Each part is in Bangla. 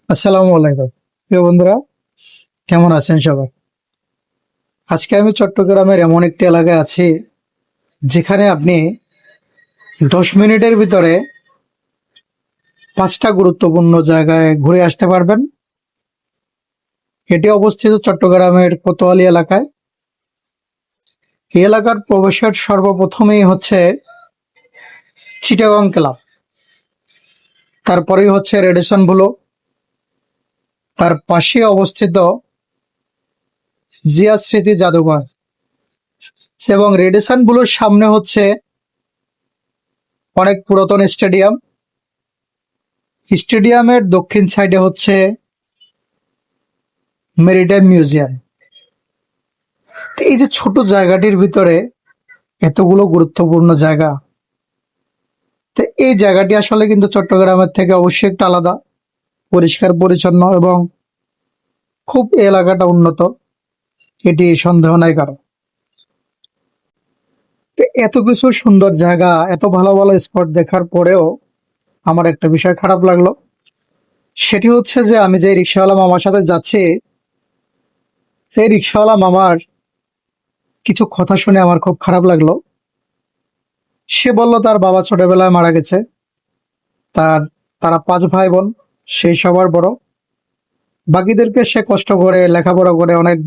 আসসালামু আলাইকুম প্রিয় বন্ধুরা, কেমন আছেন সবাই? আজকে আমি চট্টগ্রামের এমন একটি এলাকায় আছি যেখানে আপনি 10 মিনিটের ভিতরে 5টা গুরুত্বপূর্ণ জায়গায় ঘুরে আসতে পারবেন। এটি অবস্থিত চট্টগ্রামের কোতোয়ালি এলাকায়। এই এলাকার প্রবেশের সর্বপ্রথমেই হচ্ছে চিটাগং ক্লাব, তারপরেই হচ্ছে রেডিসন ব্লু, তার পাশে অবস্থিত জিয়া স্মৃতি জাদুঘর এবং রেডিসন ব্লুর সামনে হচ্ছে অনেক পুরাতন স্টেডিয়াম। স্টেডিয়ামের দক্ষিণ সাইডে হচ্ছে মেরিটাইম মিউজিয়াম। তো এই যে ছোট জায়গাটির ভিতরে এতগুলো গুরুত্বপূর্ণ জায়গা, তো এই জায়গাটি আসলে কিন্তু চট্টগ্রামের থেকে অবশ্যই একটু আলাদা, পরিষ্কার পরিচ্ছন্ন এবং খুব এই এলাকাটা উন্নত, এটি সন্দেহ নাই কারো। তো এত কিছু সুন্দর জায়গা, এত ভালো ভালো স্পট দেখার পরেও আমার একটা বিষয় খারাপ লাগলো। সেটি হচ্ছে যে আমি যে রিক্সাওয়ালা মামার সাথে যাচ্ছি, এই রিক্সাওয়ালা মামার কিছু কথা শুনে আমার খুব খারাপ লাগলো। সে বলল তার বাবা ছোটবেলায় মারা গেছে, তার তারা 5 ভাই বোন, সেই সবার বড়। বাকিদেরকে সে কষ্ট করে লেখাপড়া করে অনেক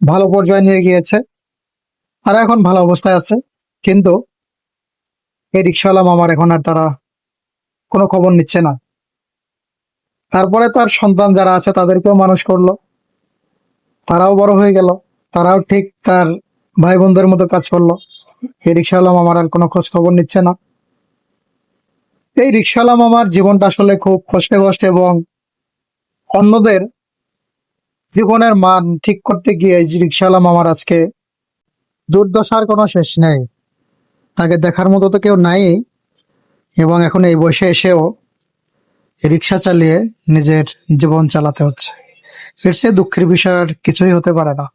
ভালো পর্যায়ে নিয়ে গিয়েছে, তারা এখন ভালো অবস্থায় আছে। কিন্তু এই রিক্সাওয়ালা মামার এখন আর তারা কোনো খবর নিচ্ছে না। তারপরে তার সন্তান যারা আছে তাদেরকেও মানুষ করলো, তারাও বড় হয়ে গেল, তারাও ঠিক তার ভাই বোনদের মতো কাজ করলো। এই রিক্সাওয়ালা মামার আর কোনো খোঁজ খবর নিচ্ছে না। এই রিক্সাওয়ালা মামার জীবনটা আসলে খুব কষ্টে কষ্টে, এবং অন্যদের জীবনের মান ঠিক করতে গিয়ে এই যে রিক্সাওয়ালা মামার আজকে দুর্দশার কোনো শেষ নেই। তাকে দেখার মতো তো কেউ নাই, এবং এখন এই বয়সে এসেও রিক্সা চালিয়ে নিজের জীবন চালাতে হচ্ছে। এর চেয়ে দুঃখের বিষয় আর কিছুই হতে পারে না।